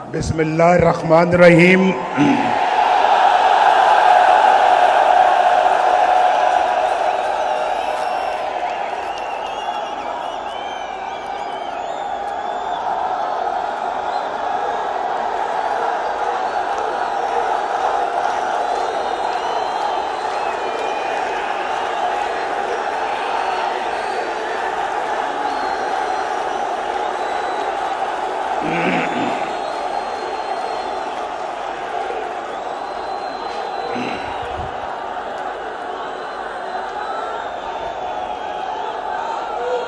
बिस्मिल्लाहिर्रहमानिर्रहीम।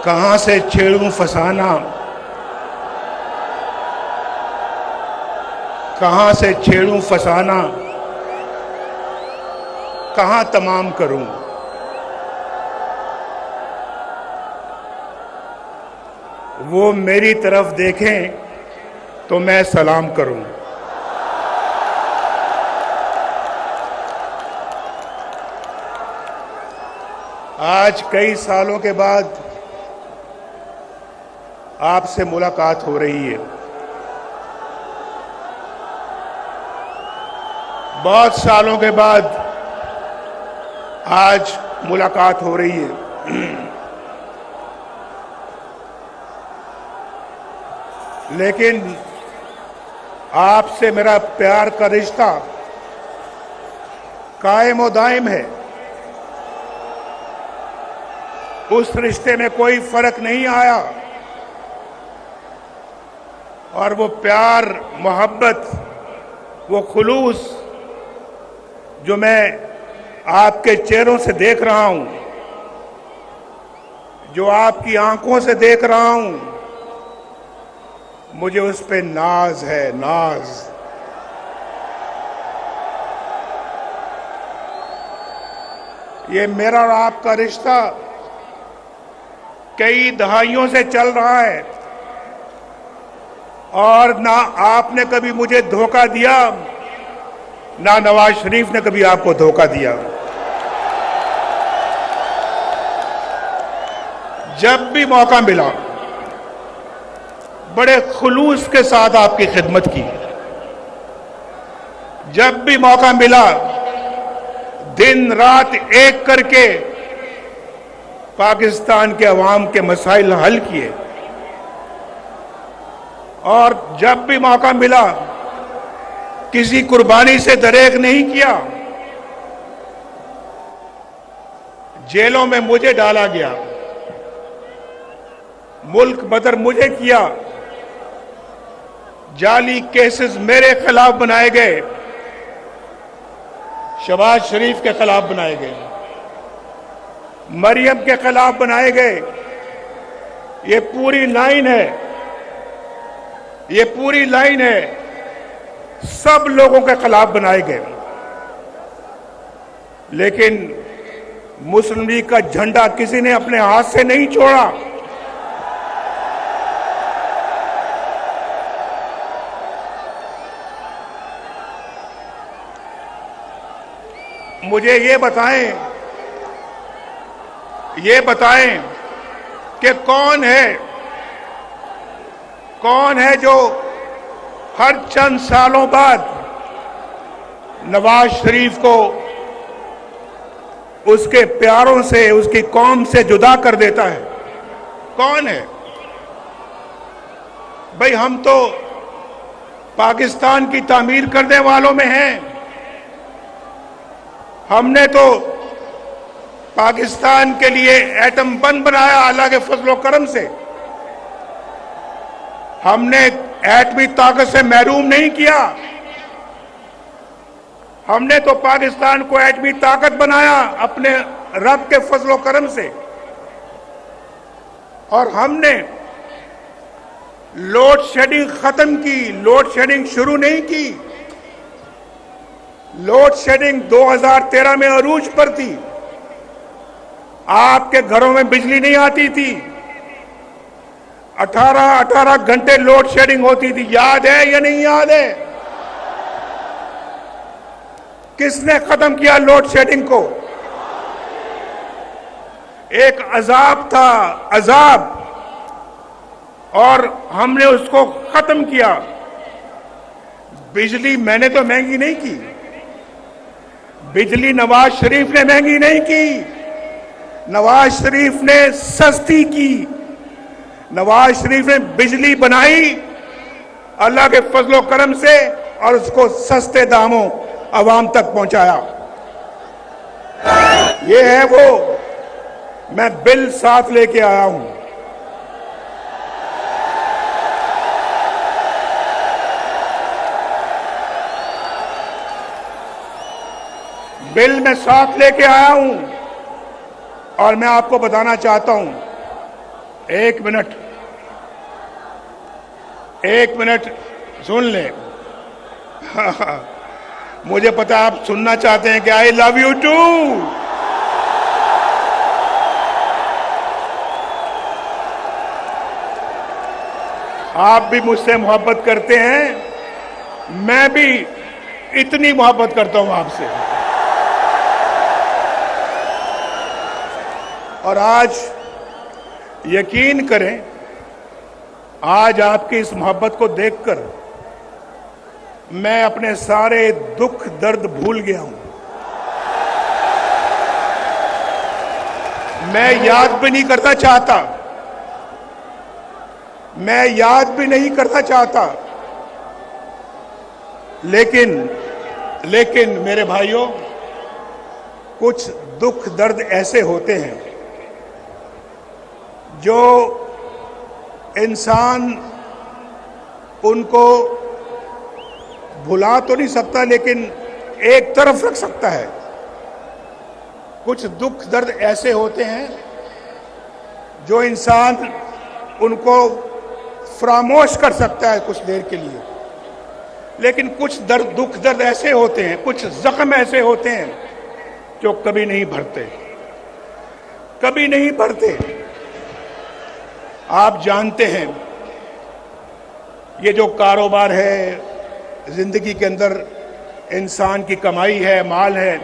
कहाँ से छेड़ूं फसाना, कहाँ से छेड़ूं फसाना, कहाँ तमाम करूं। वो मेरी तरफ देखें तो मैं सलाम करूं। आज कई सालों के बाद आपसे मुलाकात हो रही है। बहुत सालों के बाद आज मुलाकात हो रही है। लेकिन आपसे मेरा प्यार का रिश्ता कायम और दायम है। उस रिश्ते में कोई फर्क नहीं आया और वो प्यार, मोहब्बत, वो खुलूस जो मैं आपके चेहरों से देख रहा हूं, जो आपकी आंखों से देख रहा हूं, मुझे उस पे नाज है, नाज। ये मेरा और आपका रिश्ता कई दहाइयों से चल रहा है और ना आपने कभी मुझे धोखा दिया, ना नवाज शरीफ ने कभी आपको धोखा दिया। जब भी मौका मिला बड़े खुलूस के साथ आपकी खिदमत की। जब भी मौका मिला दिन रात एक करके पाकिस्तान के अवाम के मसाइल हल किए और जब भी मौका मिला किसी कुर्बानी से दरेक नहीं किया। जेलों में मुझे डाला गया, मुल्क बदर मुझे किया, जाली केसेस मेरे खिलाफ बनाए गए, शहबाज शरीफ के खिलाफ बनाए गए, मरियम के खिलाफ बनाए गए। ये पूरी लाइन है, ये पूरी लाइन है, सब लोगों के खिलाफ बनाए गए। लेकिन मुस्लिम लीग का झंडा किसी ने अपने हाथ से नहीं छोड़ा। मुझे ये बताएं कि कौन है जो हर चंद सालों बाद नवाज शरीफ को उसके प्यारों से, उसकी कौम से जुदा कर देता है? कौन है भाई? हम तो पाकिस्तान की तामीर करने वालों में हैं। हमने तो पाकिस्तान के लिए एटम बम बनाया अल्लाह के फजलो करम से। हमने एटमी ताकत से महरूम नहीं किया। हमने तो पाकिस्तान को एटमी ताकत बनाया अपने रब के फजलो करम से। और हमने लोड शेडिंग खत्म की, लोड शेडिंग शुरू नहीं की। लोड शेडिंग 2013 में अरूज पर थी। आपके घरों में बिजली नहीं आती थी। 18 घंटे लोड शेडिंग होती थी। याद है या नहीं याद है? किसने खत्म किया लोड शेडिंग को? एक अजाब था, अजाब, और हमने उसको खत्म किया। बिजली मैंने तो महंगी नहीं की, बिजली नवाज शरीफ ने महंगी नहीं की, नवाज शरीफ ने सस्ती की। नवाज शरीफ ने बिजली बनाई अल्लाह के फजलो करम से और उसको सस्ते दामों आवाम तक पहुंचाया। ये है वो, मैं बिल साथ लेके आया हूं। बिल मैं साथ लेके आया हूं और मैं आपको बताना चाहता हूं, एक मिनट सुन ले। मुझे पता आप सुनना चाहते हैं कि आई लव यू टू। आप भी मुझसे मोहब्बत करते हैं, मैं भी इतनी मोहब्बत करता हूं आपसे। और आज यकीन करें, आज आपकी इस मोहब्बत को देखकर मैं अपने सारे दुख दर्द भूल गया हूं। मैं याद भी नहीं करना चाहता, मैं याद भी नहीं करना चाहता, लेकिन मेरे भाइयों, कुछ दुख दर्द ऐसे होते हैं जो इंसान उनको भुला तो नहीं सकता, लेकिन एक तरफ रख सकता है। कुछ दुख दर्द ऐसे होते हैं जो इंसान उनको फरामोश कर सकता है कुछ देर के लिए, लेकिन कुछ दुख दर्द ऐसे होते हैं, कुछ जख्म ऐसे होते हैं जो कभी नहीं भरते, कभी नहीं भरते। आप जानते हैं, ये जो कारोबार है, जिंदगी के अंदर इंसान की कमाई है, माल है,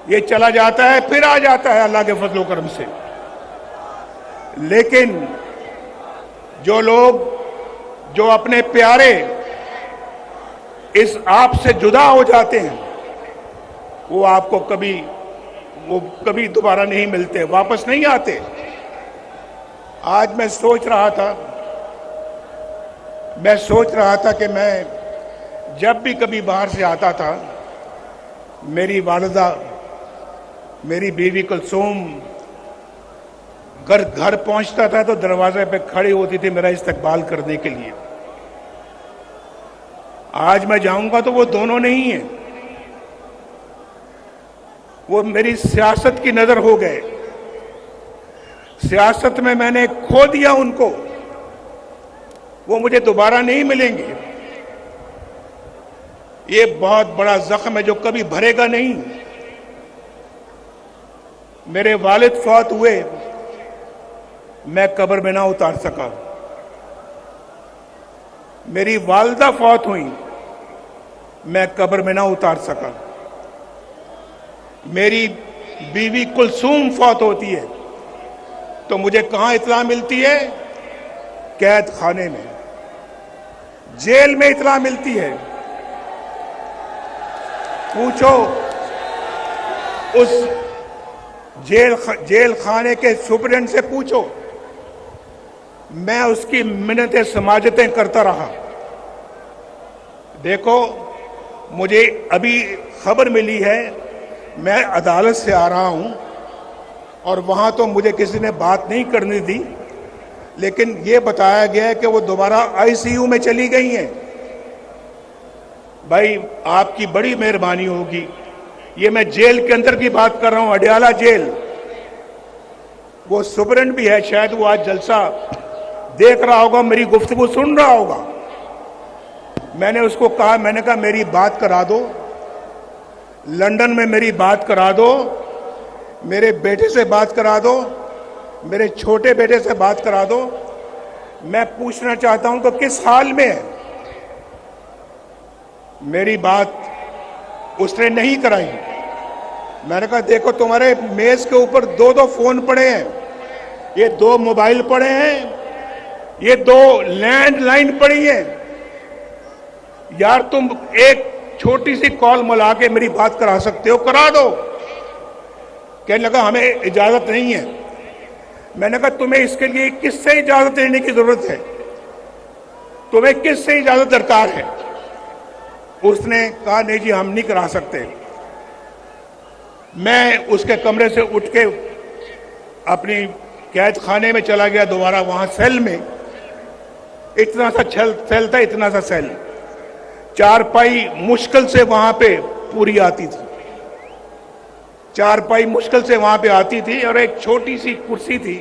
ये चला जाता है फिर आ जाता है अल्लाह के फजलो करम से। लेकिन जो लोग, जो अपने प्यारे इस आप से जुदा हो जाते हैं, वो आपको कभी दोबारा नहीं मिलते, वापस नहीं आते। आज मैं सोच रहा था कि मैं जब भी कभी बाहर से आता था, मेरी वालिदा, मेरी बीवी कुलसूम घर पहुंचता था तो दरवाजे पे खड़ी होती थी मेरा इस्तकबाल करने के लिए। आज मैं जाऊंगा तो वो दोनों नहीं है, वो मेरी सियासत की नजर हो गए। सियासत में मैंने खो दिया उनको, वो मुझे दोबारा नहीं मिलेंगे। ये बहुत बड़ा जख्म है जो कभी भरेगा नहीं। मेरे वालिद फौत हुए, मैं कब्र में ना उतार सका। मेरी वालिदा फौत हुई, मैं कब्र में ना उतार सका। मेरी बीवी कुलसूम फौत होती है तो मुझे कहां इत्तला मिलती है? कैद खाने में, जेल में इत्तला मिलती है। पूछो उस जेल खाने के सुपरिटेंडेंट से पूछो, मैं उसकी मिन्नतें समाजतें करता रहा। देखो, मुझे अभी खबर मिली है, मैं अदालत से आ रहा हूं और वहां तो मुझे किसी ने बात नहीं करने दी, लेकिन ये बताया गया है कि वो दोबारा आईसीयू में चली गई हैं। भाई, आपकी बड़ी मेहरबानी होगी। ये मैं जेल के अंदर की बात कर रहा हूं, अडयाला जेल। वो सुपरिटेंडेंट भी है, शायद वो आज जलसा देख रहा होगा, मेरी गुफ्तगू सुन रहा होगा। मैंने उसको कहा, मैंने कहा मेरी बात करा दो, लंदन में मेरी बात करा दो, मेरे बेटे से बात करा दो, मेरे छोटे बेटे से बात करा दो। मैं पूछना चाहता हूं कि किस हाल में है। मेरी बात उसने नहीं कराई। मैंने कहा देखो, तुम्हारे मेज के ऊपर 2-2 फोन पड़े हैं, ये 2 मोबाइल पड़े हैं, ये 2 लैंडलाइन पड़ी है, यार तुम एक छोटी सी कॉल मिला के मेरी बात करा सकते हो, करा दो। कहने लगा हमें इजाजत नहीं है। मैंने कहा तुम्हें इसके लिए किससे इजाजत लेने की जरूरत है, तुम्हें किससे इजाजत दरकार है? उसने कहा नहीं जी हम नहीं करा सकते। मैं उसके कमरे से उठ के अपनी कैद खाने में चला गया दोबारा, वहां सेल में। इतना सा सेल था, इतना सा सेल, चारपाई मुश्किल से वहां पे पूरी आती थी, चारपाई मुश्किल से वहां पे आती थी, और एक छोटी सी कुर्सी थी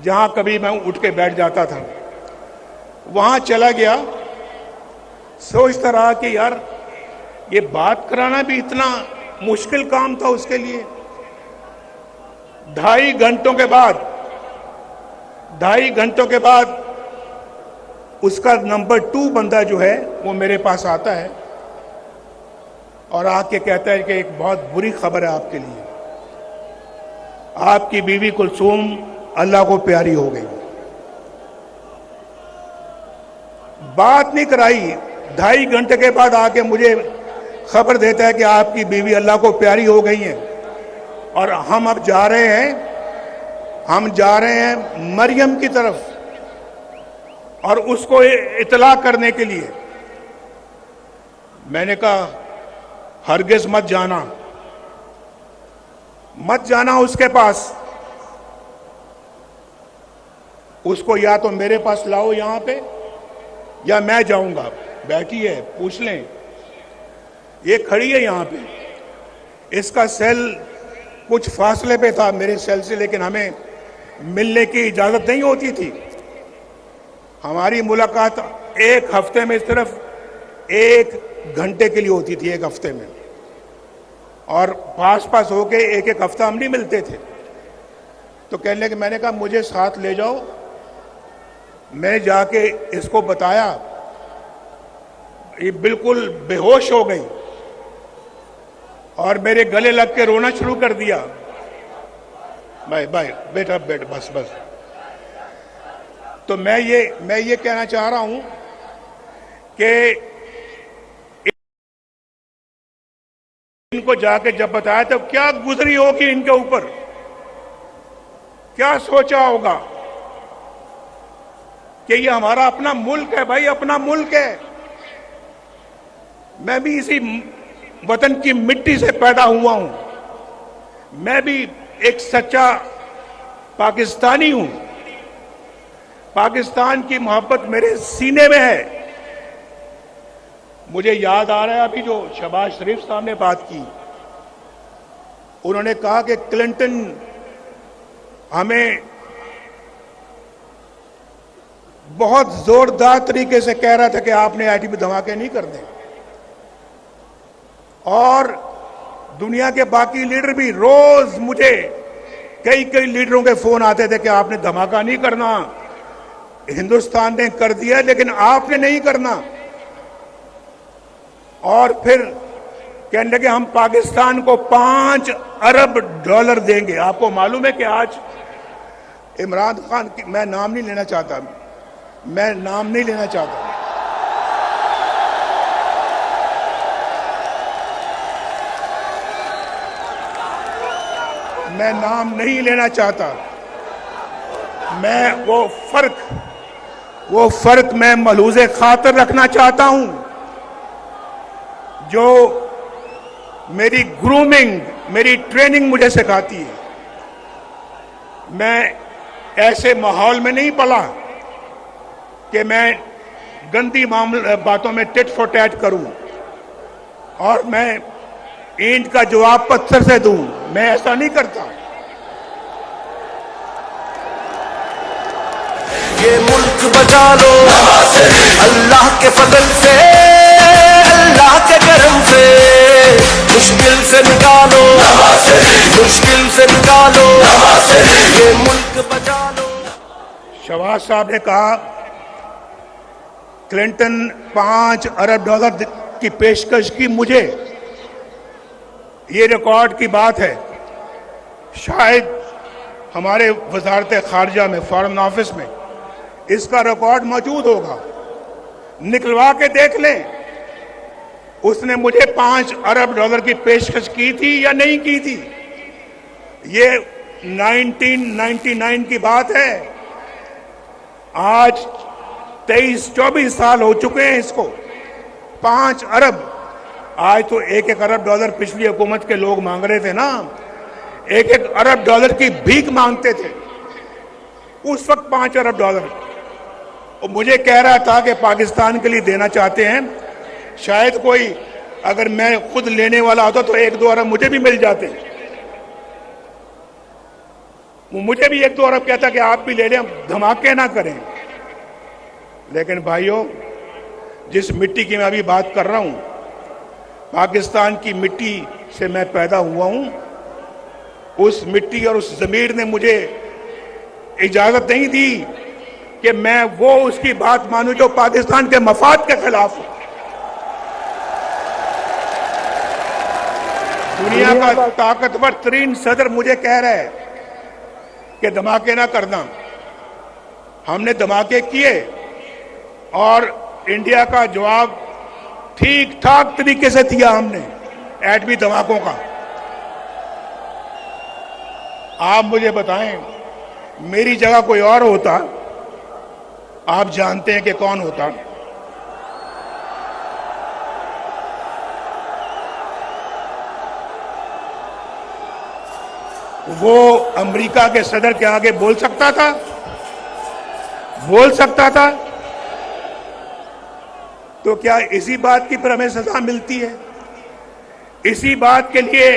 जहां कभी मैं उठ के बैठ जाता था। वहां चला गया, सोचता रहा कि यार ये बात कराना भी इतना मुश्किल काम था उसके लिए। 2.5 घंटों के बाद उसका नंबर 2 बंदा जो है वो मेरे पास आता है और आके कहता है कि एक बहुत बुरी खबर है आपके लिए, आपकी बीवी कुलसूम अल्लाह को प्यारी हो गई। बात नहीं कराई, 2.5 घंटे के बाद आके मुझे खबर देता है कि आपकी बीवी अल्लाह को प्यारी हो गई है और हम अब जा रहे हैं मरियम की तरफ और उसको इतला करने के लिए। मैंने कहा हरगिज मत जाना उसके पास, उसको या तो मेरे पास लाओ यहां पे या मैं जाऊंगा, बैठी है पूछ लें। ये खड़ी है यहां पे, इसका सेल कुछ फासले पे था मेरे सेल से, लेकिन हमें मिलने की इजाजत नहीं होती थी। हमारी मुलाकात एक हफ्ते में सिर्फ 1 घंटे के लिए होती थी, 1 हफ्ते में, और पास होके एक हफ्ता हम नहीं मिलते थे। तो कहने लगे, मैंने कहा मुझे साथ ले जाओ। मैं जाके इसको बताया, ये बिल्कुल बेहोश हो गई और मेरे गले लग के रोना शुरू कर दिया। भाई बेटा बैठ, बस। तो मैं ये कहना चाह रहा हूं कि इनको जाके जब बताया तो क्या गुजरी होगी इनके ऊपर, क्या सोचा होगा कि ये हमारा अपना मुल्क है। भाई अपना मुल्क है, मैं भी इसी वतन की मिट्टी से पैदा हुआ हूं, मैं भी एक सच्चा पाकिस्तानी हूं, पाकिस्तान की मोहब्बत मेरे सीने में है। मुझे याद आ रहा है अभी जो शहबाज शरीफ साहब ने बात की, उन्होंने कहा कि क्लिंटन हमें बहुत जोरदार तरीके से कह रहा था कि आपने आईटीबी धमाके नहीं करने, और दुनिया के बाकी लीडर भी रोज मुझे कई लीडरों के फोन आते थे कि आपने धमाका नहीं करना, हिंदुस्तान ने कर दिया लेकिन आपने नहीं करना। और फिर कहने लगे हम पाकिस्तान को $5 अरब देंगे। आपको मालूम है कि आज इमरान खान की, मैं नाम नहीं लेना चाहता, मैं नाम नहीं लेना चाहता, मैं वो फर्क मैं मलूज़े खातर रखना चाहता हूं जो मेरी ग्रूमिंग, मेरी ट्रेनिंग मुझे सिखाती है। मैं ऐसे माहौल में नहीं पला कि मैं गंदी बातों में टिट फॉर टैट करूं और मैं ईंट का जवाब पत्थर से दूं, मैं ऐसा नहीं करता। ये मुल्क बचा लो अल्लाह के फजल से, अल्लाह के करम से, मुश्किल से निकालो, ये मुल्क बचा लो। शहबाज साहब ने कहा क्लिंटन $5 अरब की पेशकश की मुझे, ये रिकॉर्ड की बात है। शायद हमारे वजारत खारजा में, फॉरेन ऑफिस में इसका रिकॉर्ड मौजूद होगा। निकलवा के देख लें, उसने मुझे 5 अरब डॉलर की पेशकश की थी या नहीं की थी। ये 1999 की बात है। आज 23-24 साल हो चुके हैं इसको। 5 अरब, आज तो 1-1 अरब डॉलर पिछली हुकूमत के लोग मांग रहे थे ना, 1-1 अरब डॉलर की भीख मांगते थे उस वक्त। 5 अरब डॉलर और मुझे कह रहा था कि पाकिस्तान के लिए देना चाहते हैं। शायद कोई, अगर मैं खुद लेने वाला होता तो 1-2 अरब मुझे भी मिल जाते। वो मुझे भी 1-2 अरब कहता कि आप भी ले लें, धमाके ना करें। लेकिन भाइयों, जिस मिट्टी की मैं अभी बात कर रहा हूं, पाकिस्तान की मिट्टी से मैं पैदा हुआ हूं। उस मिट्टी और उस जमीर ने मुझे इजाजत नहीं दी कि मैं वो उसकी बात मानूं जो पाकिस्तान के मफाद के खिलाफ हो। दुनिया का ताकतवर तरीन सदर मुझे कह रहा है कि धमाके ना करना। हमने धमाके किए और इंडिया का जवाब ठीक ठाक तरीके से दिया हमने एटमी धमाकों का। आप मुझे बताएं, मेरी जगह कोई और होता, आप जानते हैं कि कौन होता। वो अमेरिका के सदर के आगे बोल सकता था, बोल सकता था। तो क्या इसी बात की पर हमें सजा मिलती है? इसी बात के लिए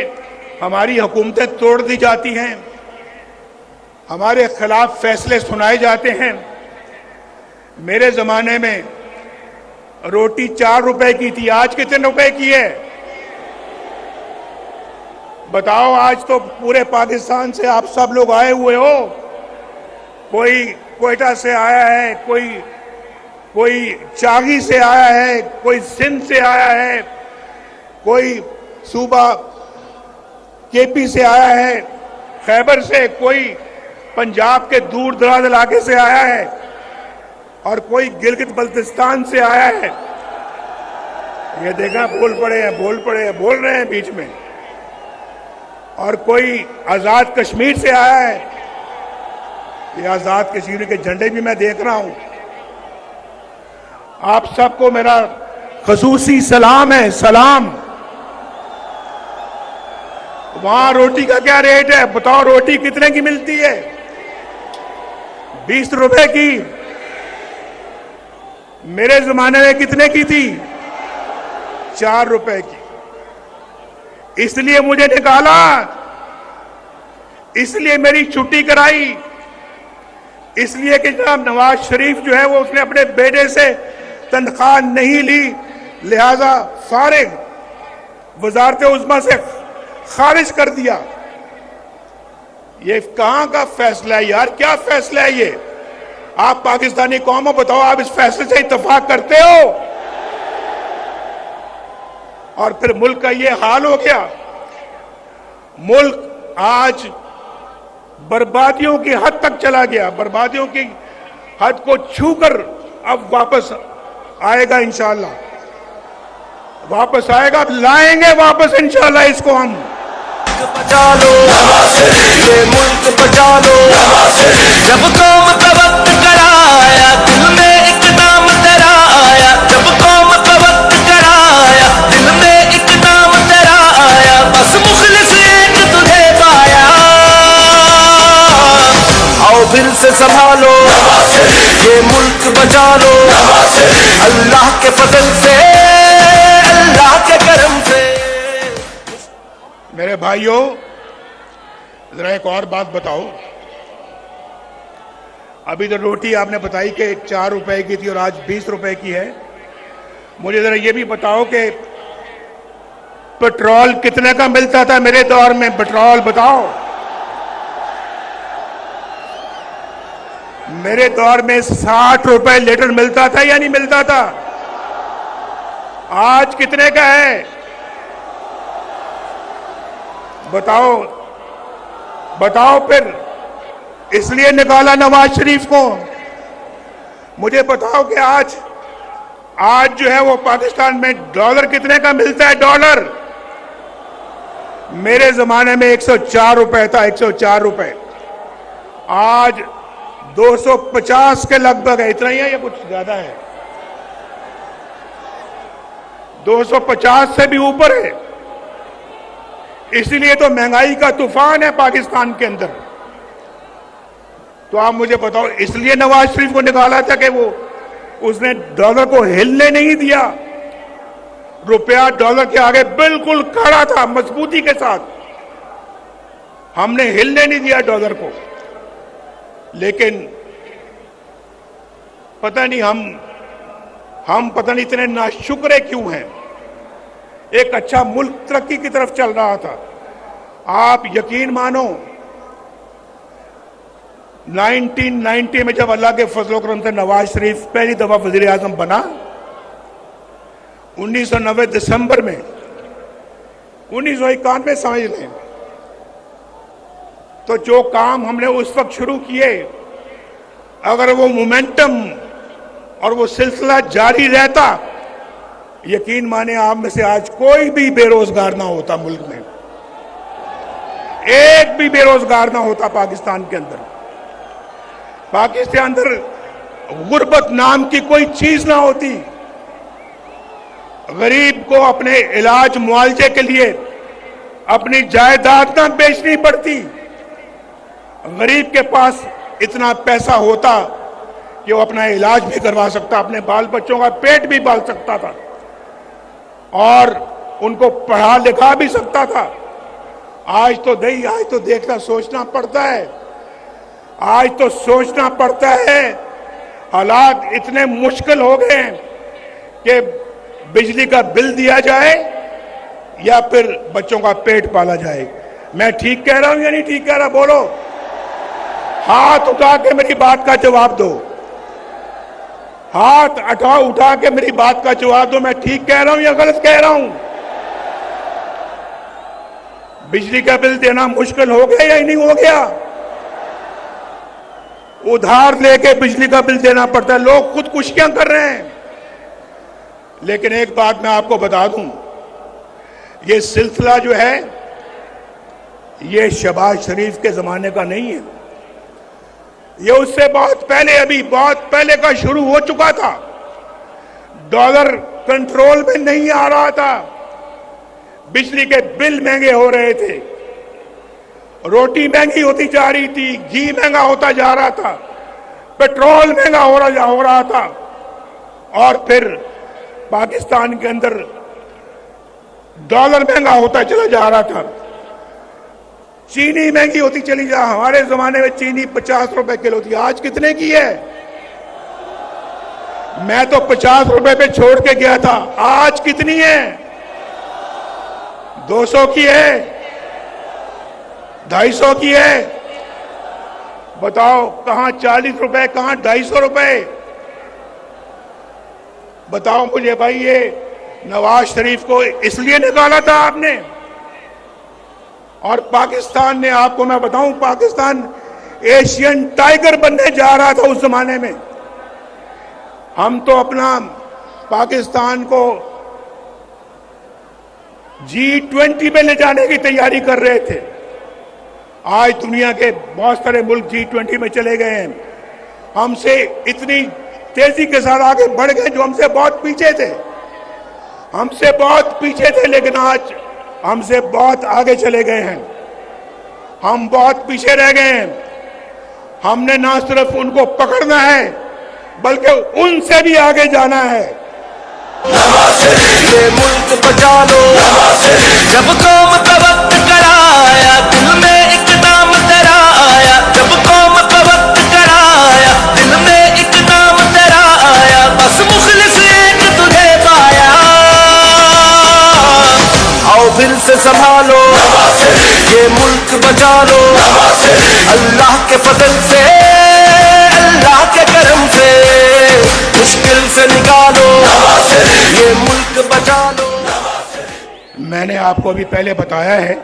हमारी हुकूमतें तोड़ दी जाती हैं, हमारे खिलाफ फैसले सुनाए जाते हैं। मेरे जमाने में रोटी 4 रुपए की थी, आज कितने रुपए की है बताओ? आज तो पूरे पाकिस्तान से आप सब लोग आए हुए हो। कोई क्वेटा से आया है, कोई चागी से आया है, कोई सिंध से आया है, कोई सूबा केपी से आया है, खैबर से, कोई पंजाब के दूर दराज इलाके से आया है और कोई गिलगित बल्तिस्तान से आया है। ये देखा, बोल पड़े हैं, बोल रहे हैं बीच में। और कोई आजाद कश्मीर से आया है। ये आजाद कश्मीर के झंडे भी मैं देख रहा हूं। आप सबको मेरा खसूसी सलाम है, सलाम। वहां रोटी का क्या रेट है बताओ? रोटी कितने की मिलती है? 20 रुपए की। मेरे जमाने में कितने की थी? 4 रुपए की। इसलिए मुझे निकाला, इसलिए मेरी छुट्टी कराई, इसलिए कि जनाब नवाज शरीफ जो है वो उसने अपने बेटे से तनख्वाह नहीं ली, लिहाजा फारिग वजारत उज़्मा से खारिज कर दिया। ये कहां का फैसला है यार? क्या फैसला है ये? आप पाकिस्तानी कौम हो, बताओ, आप इस फैसले से इत्तेफाक करते हो? और फिर मुल्क का ये हाल हो गया। मुल्क आज बर्बादियों की हद तक चला गया, बर्बादियों की हद को छूकर अब वापस आएगा इंशाअल्लाह, वापस आएगा, लाएंगे वापस इंशाअल्लाह इसको हम। बचा लो ये मुल्क, बचा लो। जब कौम तवक्क कराया, दिल में एक नाम तेरा आया। जब कौम तवक्क कराया, दिल में एक नाम तेरा आया। बस मुखलिस एक तुझे पाया। आओ दिल से संभालो ये मुल्क, बचा लो। अल्लाह के फजल से, अल्लाह के करम से। मेरे भाइयों, जरा एक और बात बताओ। अभी तो रोटी आपने बताई कि 4 रुपए की थी और आज 20 रुपए की है। मुझे जरा ये भी बताओ कि पेट्रोल कितने का मिलता था मेरे दौर में? पेट्रोल बताओ। मेरे दौर में 60 रुपए लीटर मिलता था या नहीं मिलता था? आज कितने का है बताओ? बताओ फिर। इसलिए निकाला नवाज शरीफ को। मुझे बताओ कि आज जो है वो पाकिस्तान में डॉलर कितने का मिलता है? डॉलर मेरे जमाने में 104 रुपए था, 104 रुपए। आज 250 के लगभग है। इतना ही है या कुछ ज्यादा है? 250 से भी ऊपर है। इसलिए तो महंगाई का तूफान है पाकिस्तान के अंदर। तो आप मुझे बताओ, इसलिए नवाज शरीफ को निकाला था कि वो उसने डॉलर को हिलने नहीं दिया। रुपया डॉलर के आगे बिल्कुल खड़ा था मजबूती के साथ। हमने हिलने नहीं दिया डॉलर को। लेकिन पता नहीं हम पता नहीं इतने नाशुक्रे क्यों हैं। एक अच्छा मुल्क तरक्की की तरफ चल रहा था। आप यकीन मानो 1990 में जब अल्लाह के फजल करम से नवाज शरीफ पहली दफा वजीर आजम बना, 1990 दिसंबर में, 1991 समझ लें, तो जो काम हमने उस वक्त शुरू किए, अगर वो मोमेंटम और वो सिलसिला जारी रहता, यकीन माने आप में से आज कोई भी बेरोजगार ना होता मुल्क में। एक भी बेरोजगार ना होता पाकिस्तान के अंदर। पाकिस्तान के अंदर गुर्बत नाम की कोई चीज ना होती। गरीब को अपने इलाज मुआवजे के लिए अपनी जायदाद ना बेचनी पड़ती। गरीब के पास इतना पैसा होता कि वो अपना इलाज भी करवा सकता, अपने बाल बच्चों का पेट भी पाल सकता था और उनको पढ़ा लिखा भी सकता था। आज तो देखना सोचना पड़ता है। आज तो सोचना पड़ता है। हालात इतने मुश्किल हो गए हैं कि बिजली का बिल दिया जाए या फिर बच्चों का पेट पाला जाए। मैं ठीक कह रहा हूं या नहीं ठीक कह रहा? बोलो, हाथ उठा के मेरी बात का जवाब दो। हाथ उठा के मेरी बात का जवाब दो। मैं ठीक कह रहा हूं या गलत कह रहा हूं? बिजली का बिल देना मुश्किल हो गया या नहीं हो गया? उधार लेके बिजली का बिल देना पड़ता है। लोग खुदकुशियां कर रहे हैं। लेकिन एक बात मैं आपको बता दूं, ये सिलसिला जो है ये शहबाज शरीफ के जमाने का नहीं है। ये उससे बहुत पहले का शुरू हो चुका था। डॉलर कंट्रोल में नहीं आ रहा था। बिजली के बिल महंगे हो रहे थे, रोटी महंगी होती जा रही थी, घी महंगा होता जा रहा था, पेट्रोल महंगा हो रहा था और फिर पाकिस्तान के अंदर डॉलर महंगा होता चला जा रहा था। चीनी महंगी होती चली जा। हमारे जमाने में चीनी 50 रुपए किलो थी, आज कितने की है? मैं तो 50 रुपए पे छोड़ के गया था, आज कितनी है? 200 की है, 250 की है। बताओ कहां 40 रुपए, कहां 250 रुपए? बताओ मुझे भाई, ये नवाज शरीफ को इसलिए निकाला था आपने? और पाकिस्तान ने, आपको मैं बताऊं, पाकिस्तान एशियन टाइगर बनने जा रहा था उस जमाने में। हम तो अपना पाकिस्तान को G20 में ले जाने की तैयारी कर रहे थे। आज दुनिया के बहुत सारे मुल्क G20 में चले गए हैं। हमसे इतनी तेजी के साथ आगे बढ़ गए जो हमसे बहुत पीछे थे। हमसे बहुत पीछे थे, लेकिन आज हमसे बहुत आगे चले गए हैं। हम बहुत पीछे रह गए हैं। हमने ना सिर्फ उनको पकड़ना है बल्कि उनसे भी आगे जाना है। ये मुल्क बचा लो, जब कौम का वक्त कराया, दिल में एक नाम तेरा आया। जब कौम का वक्त कराया, दिल में एक नाम तेरा आया। बस मुखलिस एक तुझे पाया। आओ फिर से संभालो, ये मुल्क बचा लो। अल्लाह के फजल से, अल्लाह के करम से मुश्किल से निकालो, ये मुल्क बचा लो। मैंने आपको अभी पहले बताया है।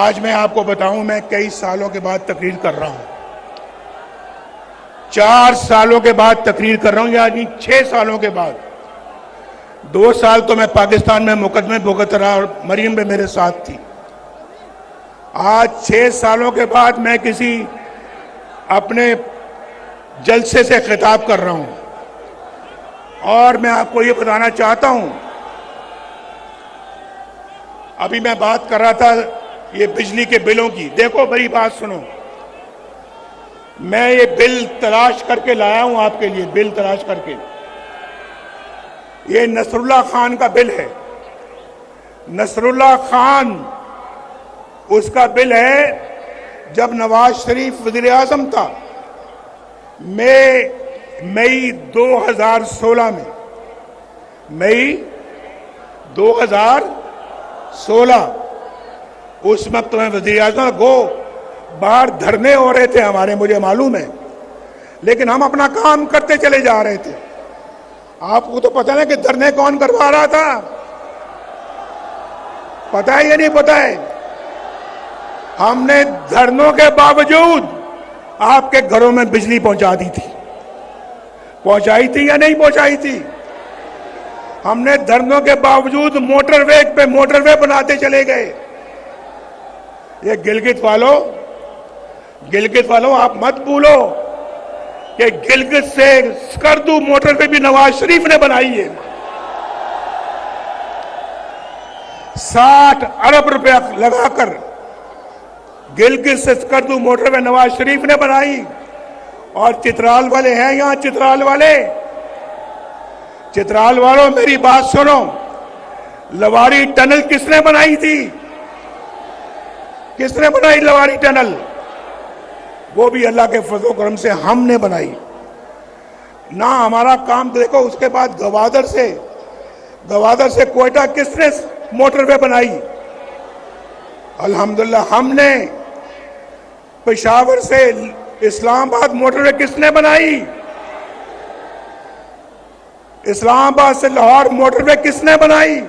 आज मैं आपको बताऊं, मैं कई सालों के बाद तकरीर कर रहा हूं। 4 सालों के बाद तकरीर कर रहा हूं, यानी 6 सालों के बाद। 2 साल तो मैं पाकिस्तान में मुकदमे भुगत रहा और मरीम भी मेरे साथ थी। आज 6 सालों के बाद मैं किसी अपने जलसे से खिताब कर रहा हूं और मैं आपको ये बताना चाहता हूं, अभी मैं बात कर रहा था ये बिजली के बिलों की। देखो मेरी बात सुनो, मैं ये बिल तलाश करके लाया हूं आपके लिए, बिल तलाश करके। ये नसरुल्लाह खान का बिल है। नसरुल्लाह खान उसका बिल है जब नवाज शरीफ वजीर आजम था, मई 2016 में, मई 2016 उस वक्त मैं वजीर आजम गो बाहर धरने हो रहे थे हमारे, मुझे मालूम है, लेकिन हम अपना काम करते चले जा रहे थे। आपको तो पता है कि धरने कौन करवा रहा था, पता है या नहीं पता है? हमने धरनों के बावजूद आपके घरों में बिजली पहुंचा दी थी। पहुंचाई थी या नहीं पहुंचाई थी? हमने धरनों के बावजूद मोटरवे पे मोटरवे बनाते चले गए। ये गिलगित वालों आप मत भूलो कि गिलगित से स्कर्दू मोटरवे भी नवाज शरीफ ने बनाई है। 60 अरब रुपया लगाकर गिलगित से स्कर्दू मोटरवे नवाज शरीफ ने बनाई। और चित्राल वाले हैं यहां, चित्राल वालों मेरी बात सुनो, लवारी टनल किसने बनाई थी? किसने बनाई लवारी टनल? वो भी अल्लाह के फजल करम से हमने बनाई ना। हमारा काम देखो। उसके बाद गवादर से कोयटा किसने मोटरवे बनाई? अल्हम्दुलिल्लाह हमने। पेशावर से इस्लामाबाद मोटरवे किसने बनाई? इस्लामाबाद से लाहौर मोटरवे किसने बनाई?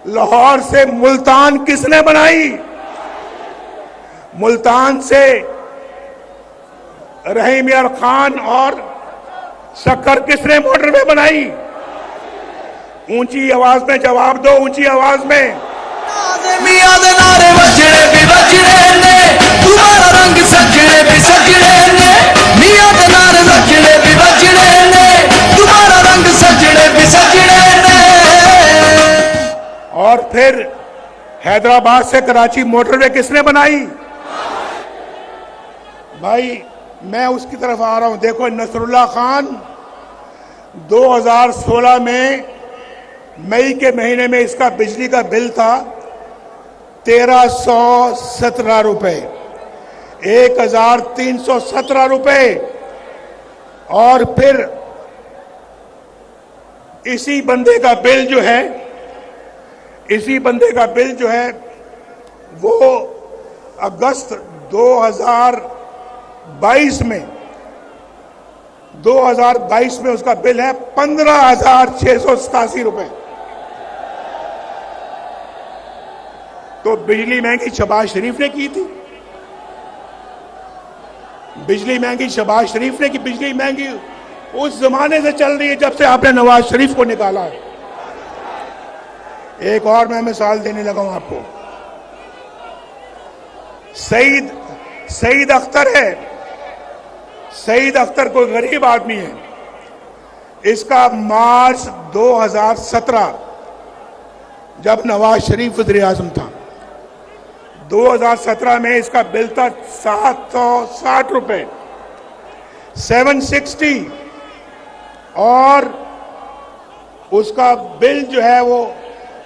लाहौर से मुल्तान किसने बनाई? मुल्तान से रहीम यार खान और सक्कर किसने मोटरवे बनाई? ऊंची आवाज में जवाब दो, ऊंची आवाज में। मियां दे नारे वजने भी वजने ने, तुम्हारा रंग सजने भी सजने ने। मियां दे नारे वजने भी वजने ने, तुम्हारा रंग सजने भी सजने ने। और फिर हैदराबाद से कराची मोटरवे किसने बनाई? भाई मैं उसकी तरफ आ रहा हूं। देखो नसरुल्लाह खान 2016 में मई के महीने में इसका बिजली का बिल था 1317 रुपए, 1317 रुपए। और फिर इसी बंदे का बिल जो है वो अगस्त 2022 में उसका बिल है 15,687 रुपए। तो बिजली महंगी शहबाज शरीफ ने की थी। बिजली महंगी शहबाज शरीफ ने की। बिजली महंगी उस जमाने से चल रही है जब से आपने नवाज शरीफ को निकाला है। एक और मैं मिसाल देने लगा हूं आपको। सईद अख्तर है। सईद अख्तर कोई गरीब आदमी है। इसका मार्च 2017 जब नवाज शरीफ वज़ीर आज़म था, 2017 में इसका बिल था 760 रुपए, 760। और उसका बिल जो है वो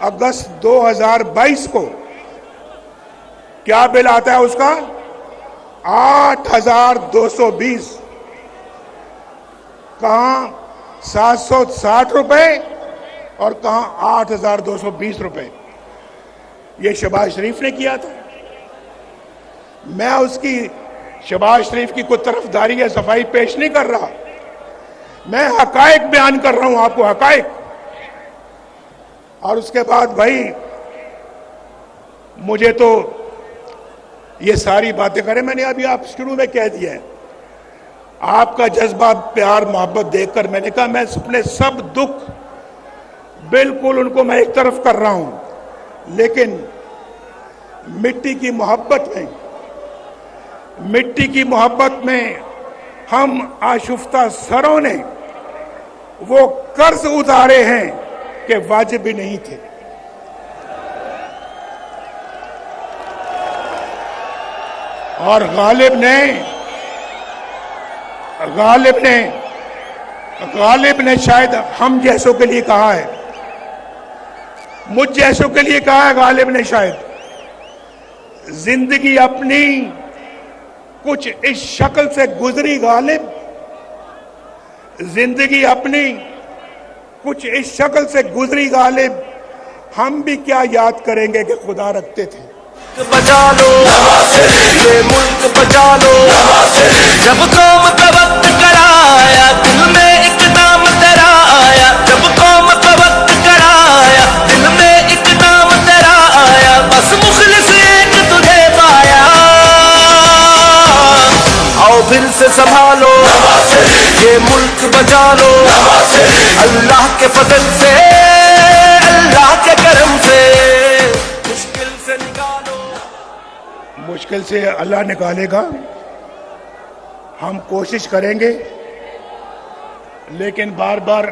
अगस्त 2022 को क्या बिल आता है उसका? 8,220। कहां 760 रुपए और कहां 8,220 रुपए। ये शहबाज शरीफ ने किया था। मैं उसकी शहबाज शरीफ की कोई तरफदारी या सफाई पेश नहीं कर रहा। मैं हकायक बयान कर रहा हूं आपको, हकायक। और उसके बाद भाई मुझे तो ये सारी बातें करें, मैंने अभी आप शुरू में कह दिया है। आपका जज्बा, प्यार, मोहब्बत देखकर मैंने कहा मैं अपने सब दुख बिल्कुल उनको मैं एक तरफ कर रहा हूं, लेकिन मिट्टी की मोहब्बत में हम आशुफ्ता सरों ने वो कर्ज उतारे हैं कि वाजिब भी नहीं थे। और गालिब ने शायद हम जैसों के लिए कहा है, मुझ जैसों के लिए कहा है गालिब ने शायद, जिंदगी अपनी कुछ इस शक्ल से गुजरी गालिब, जिंदगी अपनी कुछ इस शक्ल से गुजरी गालिब, हम भी क्या याद करेंगे कि खुदा रखते थे। बचा लो ये मुल्क बचा लो, जब कौम का वक्त कराया दिल में एक नाम तेरा आया, जब कौम का वक्त कराया दिल में एक नाम तेरा आया, बस मुखलिस एक तुझे पाया। आओ फिर से संभालो ये मुल्क बचा लो, अल्लाह के फजल से, अल्लाह के करम से मुश्किल से निकालो। मुश्किल से अल्लाह निकालेगा, हम कोशिश करेंगे, लेकिन बार बार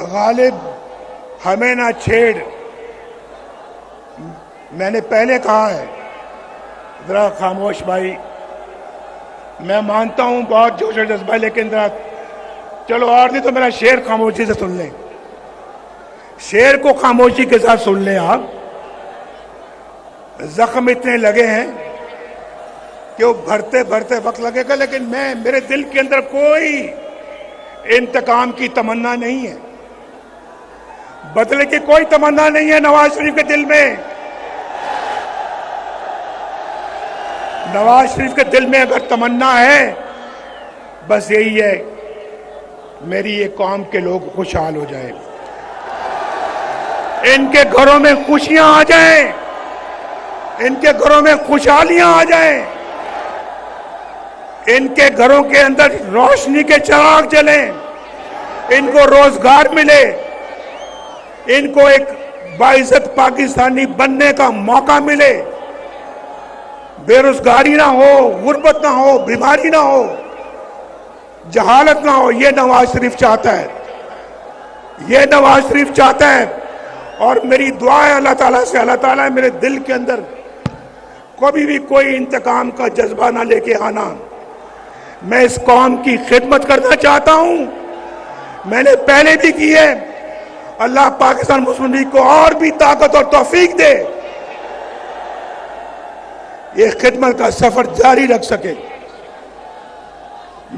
गालिब हमें ना छेड़। मैंने पहले कहा है, जरा खामोश भाई, मैं मानता हूं बहुत जोश और जज्बा, लेकिन जरा चलो और नहीं तो मेरा शेर खामोशी से सुन लें, शेर को खामोशी के साथ सुन लें आप। जख्म इतने लगे हैं कि वो भरते भरते वक्त लगेगा, लेकिन मेरे दिल के अंदर कोई इंतकाम की तमन्ना नहीं है, बदले की कोई तमन्ना नहीं है नवाज शरीफ के दिल में। नवाज शरीफ के दिल में अगर तमन्ना है, बस यही है, मेरी ये कौम के लोग खुशहाल हो जाए, इनके घरों में खुशियां आ जाएं, इनके घरों में खुशहालियां आ जाएं, इनके घरों के अंदर रोशनी के चिराग जलें, इनको रोजगार मिले, इनको एक बाइज्जत पाकिस्तानी बनने का मौका मिले, बेरोजगारी ना हो, गुर्बत ना हो, बीमारी ना हो, जहालत ना हो। ये नवाज शरीफ चाहता है, ये नवाज शरीफ चाहता है। और मेरी दुआ है अल्लाह ताला से, अल्लाह ताला मेरे दिल के अंदर कभी भी कोई इंतकाम का जज्बा ना लेके आना। मैं इस कौम की खिदमत करना चाहता हूं, मैंने पहले भी की है। अल्लाह पाकिस्तान मुस्लिम लीग को और भी ताकत और तौफीक दे, ये खिदमत का सफर जारी रख सके।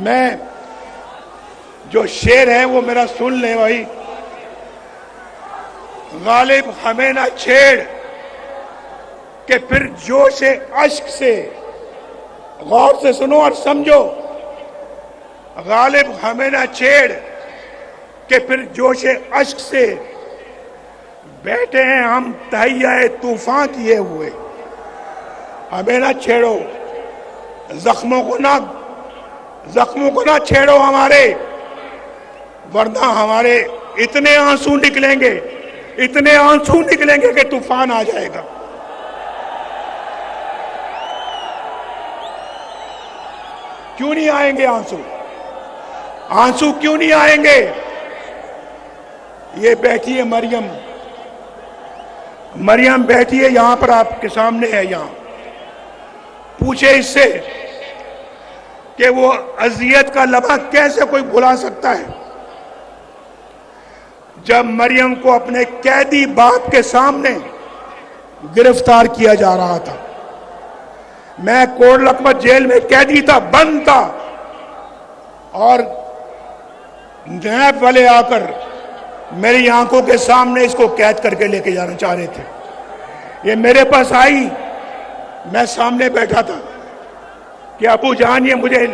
मैं जो शेर है वो मेरा सुन ले भाई। गालिब हमें ना छेड़ कि फिर जोश अश्क से, गौर से सुनो और समझो, गालिब हमें ना छेड़ कि फिर जोश अश्क से बैठे हैं हम तहैया तूफान किए हुए। हमें ना छेड़ो, जख्मों को ना छेड़ो हमारे, वरना हमारे इतने आंसू निकलेंगे कि तूफान आ जाएगा। क्यों नहीं आएंगे आंसू क्यों नहीं आएंगे? ये बैठी है मरियम बैठी है यहां पर, आपके सामने है यहां। पूछे इससे कि वो अजियत का लम्हा कैसे कोई भुला सकता है, जब मरियम को अपने कैदी बाप के सामने गिरफ्तार किया जा रहा था। मैं कोट लखपत जेल में कैदी था, बंद था, और नैब वाले आकर मेरी आंखों के सामने इसको कैद करके लेके जाना चाह रहे थे। ये मेरे पास आई, मैं सामने बैठा था कि अबू जान ये मुझे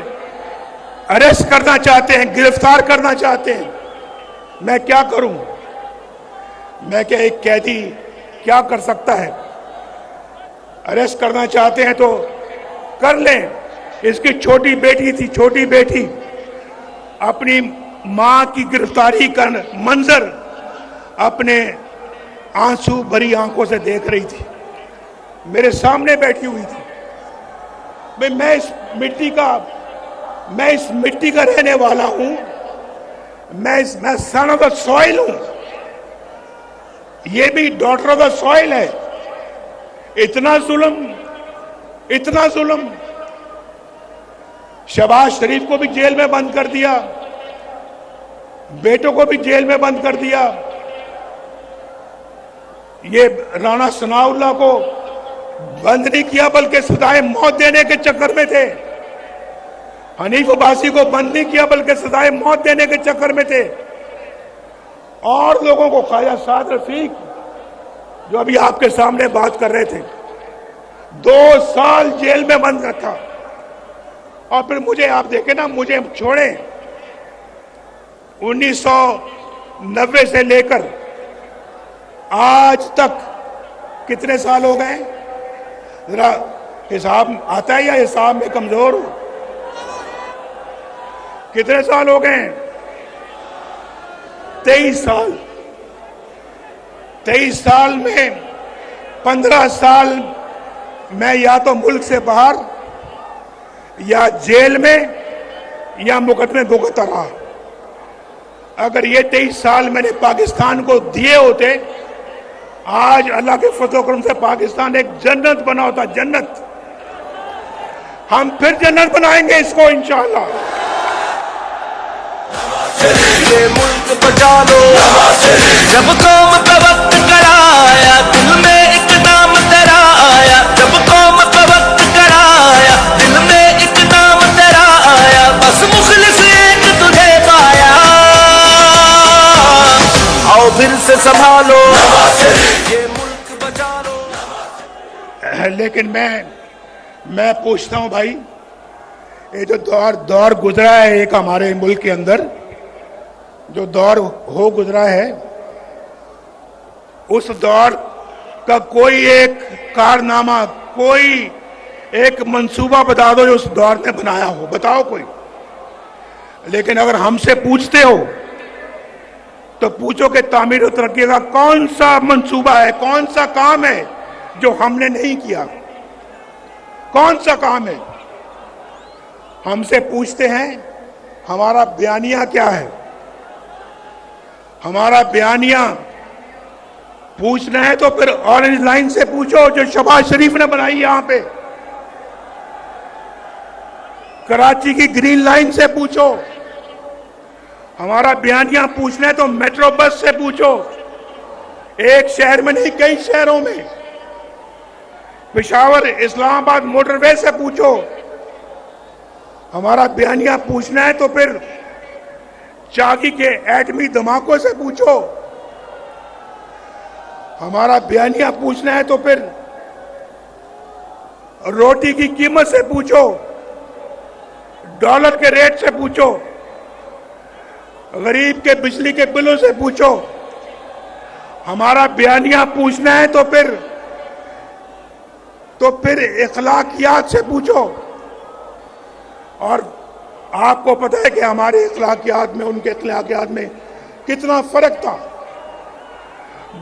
अरेस्ट करना चाहते हैं, गिरफ्तार करना चाहते हैं, मैं क्या करूं? मैं क्या, एक कैदी क्या कर सकता है? अरेस्ट करना चाहते हैं तो कर लें, इसकी छोटी बेटी थी, छोटी बेटी अपनी मां की गिरफ्तारी का मंजर अपने आंसू भरी आंखों से देख रही थी, मेरे सामने बैठी हुई थी। मैं इस मिट्टी का रहने वाला हूं, मैं सन ऑफ द सॉइल हूं, ये भी डॉटर ऑफ द सॉइल है। इतना जुल्म। शहबाज शरीफ को भी जेल में बंद कर दिया, बेटों को भी जेल में बंद कर दिया। ये राणा सनाउल्लाह को बंद नहीं किया बल्कि सजाए मौत देने के चक्कर में थे। हनीफ अब्बासी को बंद नहीं किया बल्कि सजाए मौत देने के चक्कर में थे। और लोगों को, ख्वाजा साद रफीक जो अभी आपके सामने बात कर रहे थे, 2 साल जेल में बंद रखा। और फिर मुझे, आप देखें ना, मुझे छोड़े 1990 से लेकर आज तक कितने साल हो गए? जरा हिसाब आता है या हिसाब में कमजोर हो? कितने साल हो गए? 23 साल। 23 साल में 15 साल मैं या तो मुल्क से बाहर या जेल में या मुकदमे भुगतता रहा। अगर ये 23 साल मैंने पाकिस्तान को दिए होते, आज अल्लाह के फजल करम से पाकिस्तान एक जन्नत बना होता, जन्नत। हम फिर जन्नत बनाएंगे इसको इंशाअल्लाह। ये मुल्क बचा लो, जब कौम पे वक्त कराया, दिल में एक नाम तेरा आया। जब कौम पे वक्त कराया, दिल में एक नाम तेरा आया। बस मुखलिस एक तुझे पाया, आओ फिर से संभालो, ये मुल्क बचा लो। लेकिन मैं पूछता हूं भाई, ये जो दौर गुजरा है एक हमारे मुल्क के अंदर, जो दौर हो गुजरा है, उस दौर का कोई एक कारनामा, कोई एक मंसूबा बता दो जो उस दौर ने बनाया हो, बताओ कोई। लेकिन अगर हमसे पूछते हो तो पूछो कि तामीर और तरक्की का कौन सा मंसूबा है, कौन सा काम है जो हमने नहीं किया, कौन सा काम है? हमसे पूछते हैं हमारा बयानिया क्या है। हमारा बयानिया पूछना है तो फिर ऑरेंज लाइन से पूछो जो शहबाज शरीफ ने बनाई यहां पे। कराची की ग्रीन लाइन से पूछो। हमारा बयानिया पूछना है तो मेट्रो बस से पूछो, एक शहर में नहीं कई शहरों में। पेशावर इस्लामाबाद मोटरवे से पूछो। हमारा बयानिया पूछना है तो फिर चाकी के एटमी धमाकों से पूछो। हमारा बयानिया पूछना है तो फिर रोटी की कीमत से पूछो, डॉलर के रेट से पूछो, गरीब के बिजली के बिलों से पूछो। हमारा बयानिया पूछना है तो फिर इखलाकियात से पूछो। और आपको पता है कि हमारे इखलाकियात में उनके इखलाकियात में कितना फर्क था।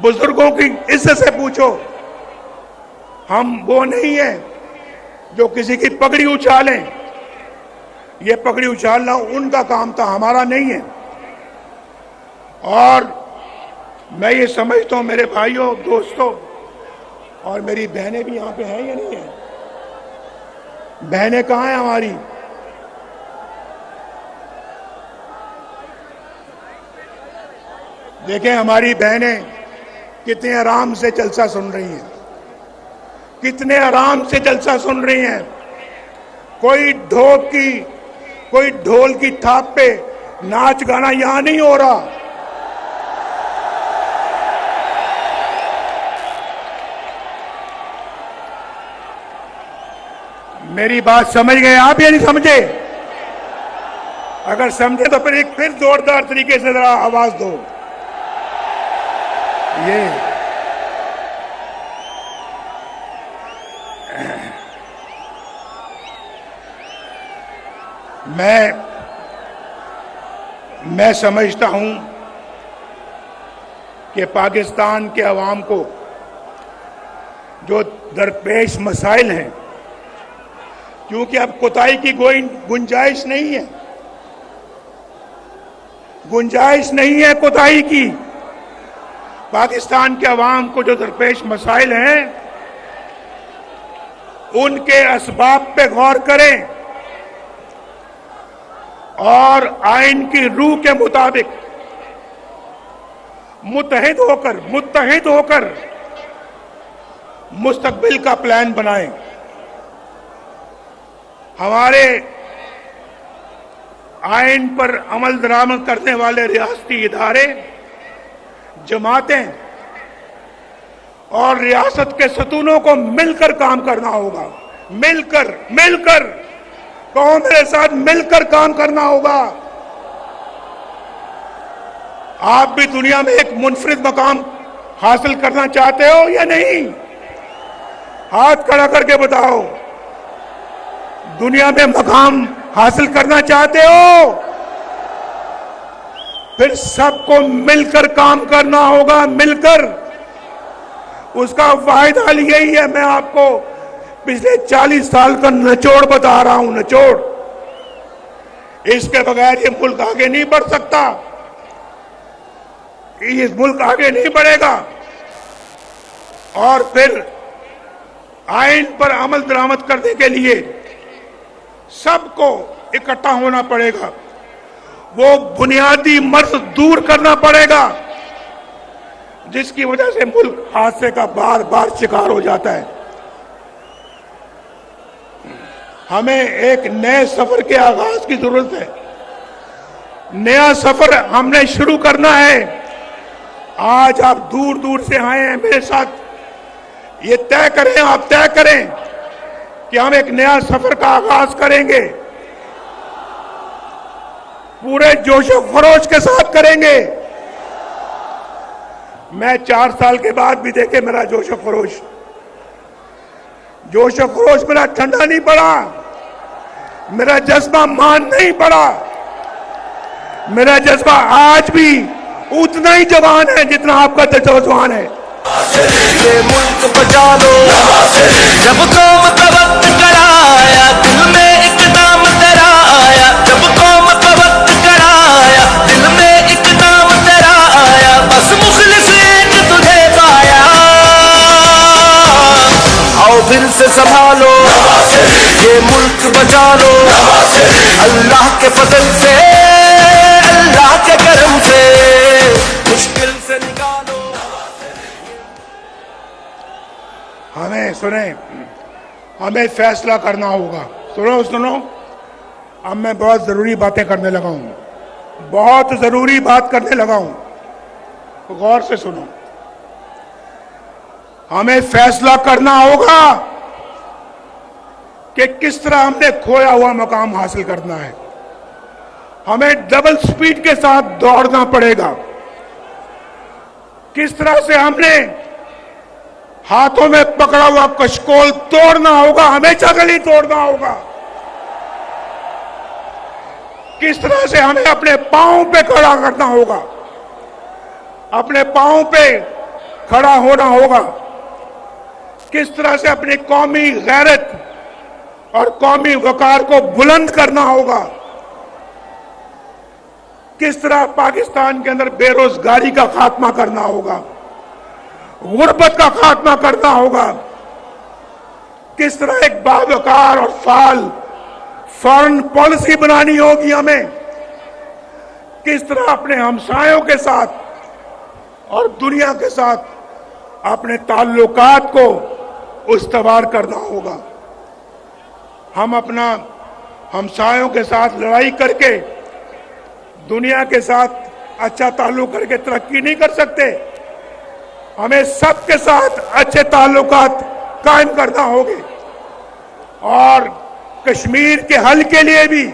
बुजुर्गों की इज्जत से पूछो। हम वो नहीं है जो किसी की पगड़ी उछालें, ये पगड़ी उछालना उनका काम था, हमारा नहीं है। और मैं ये समझता हूं मेरे भाइयों, दोस्तों, और मेरी बहनें भी यहां पे हैं या नहीं है? बहनें कहां हैं हमारी? देखें हमारी बहनें कितने आराम से जलसा सुन रही हैं, कितने आराम से जलसा सुन रही हैं। कोई ढोल की थाप पे नाच गाना यहां नहीं हो रहा। मेरी बात समझ गए आप या नहीं समझे? अगर समझे तो फिर जोरदार तरीके से जरा आवाज दो। ये मैं समझता हूं कि पाकिस्तान के अवाम को जो दरपेश मसाइल हैं, क्योंकि अब कोताही की कोई गुंजाइश नहीं है, कोताही की। पाकिस्तान के अवाम को जो दरपेश मसाइल हैं, उनके असबाब पे गौर करें और आइन की रूह के मुताबिक मुत्तहिद होकर मुस्तकबिल का प्लान बनाएं। हमारे आइन पर अमल दरामद करने वाले रियासती इदारे, जमातें और रियासत के सतूनों को मिलकर काम करना होगा। मिलकर कहो मेरे साथ, मिलकर काम करना होगा। आप भी दुनिया में एक मुनफरिद मकाम हासिल करना चाहते हो या नहीं? हाथ खड़ा करके बताओ। दुनिया में मकाम हासिल करना चाहते हो? फिर सबको मिलकर काम करना होगा, मिलकर। उसका वाहिद हल यही है। मैं आपको पिछले 40 साल का निचोड़ बता रहा हूं, निचोड़। इसके बगैर ये मुल्क आगे नहीं बढ़ सकता, ये मुल्क आगे नहीं बढ़ेगा। और फिर आइन पर अमल दरामद करने के लिए सबको इकट्ठा होना पड़ेगा। वो बुनियादी मर्ज दूर करना पड़ेगा जिसकी वजह से मुल्क हादसे का बार बार शिकार हो जाता है। हमें एक नए सफर के आगाज की जरूरत है। नया सफर हमने शुरू करना है। आज आप दूर दूर से आए हैं मेरे साथ, ये तय करें, आप तय करें कि हम एक नया सफर का आगाज करेंगे, पूरे जोशो खरोश के साथ करेंगे। मैं 4 साल के बाद भी देखे मेरा जोशो खरोश मेरा ठंडा नहीं पड़ा, मेरा जज्बा मान नहीं पड़ा। मेरा जज्बा आज भी उतना ही जवान है जितना आपका जवान है। ये मुल्क बचा लो, जब कौम का वक्त कराया, दिल में एक नाम तेरा आया। जब कौम का वक्त कराया, दिल में एक नाम तेरा आया। बस मुखलिस एक तुझे पाया। आओ फिर से संभालो, ये मुल्क बचा लो। अल्लाह के फजल से, अल्लाह के करम से मुश्किल से निकालो। हमें फैसला करना होगा। सुनो, अब मैं बहुत जरूरी बातें करने लगा हूं, बहुत जरूरी बात करने लगा हूं, तो गौर से सुनो। हमें फैसला करना होगा कि किस तरह हमने खोया हुआ मकाम हासिल करना है। हमें डबल स्पीड के साथ दौड़ना पड़ेगा। किस तरह से हमने हाथों में पकड़ा हुआ कशकोल तोड़ना होगा, हमेशा के लिए तोड़ना होगा। किस तरह से हमें अपने पांव पे खड़ा करना होगा, अपने पांव पे खड़ा होना होगा। किस तरह से अपनी कौमी गैरत और कौमी वकार को बुलंद करना होगा। किस तरह पाकिस्तान के अंदर बेरोजगारी का खात्मा करना होगा, गुर्बत का खात्मा करना होगा। किस तरह एक बावकार और फाल फॉरेन पॉलिसी बनानी होगी हमें। किस तरह अपने हमसायों के साथ और दुनिया के साथ अपने ताल्लुकात को उस्तवार करना होगा। हम अपना हमसायों के साथ लड़ाई करके, दुनिया के साथ अच्छा ताल्लुक करके तरक्की नहीं कर सकते। हमें सबके साथ अच्छे ताल्लुकात कायम करना होंगे और कश्मीर के हल के लिए भी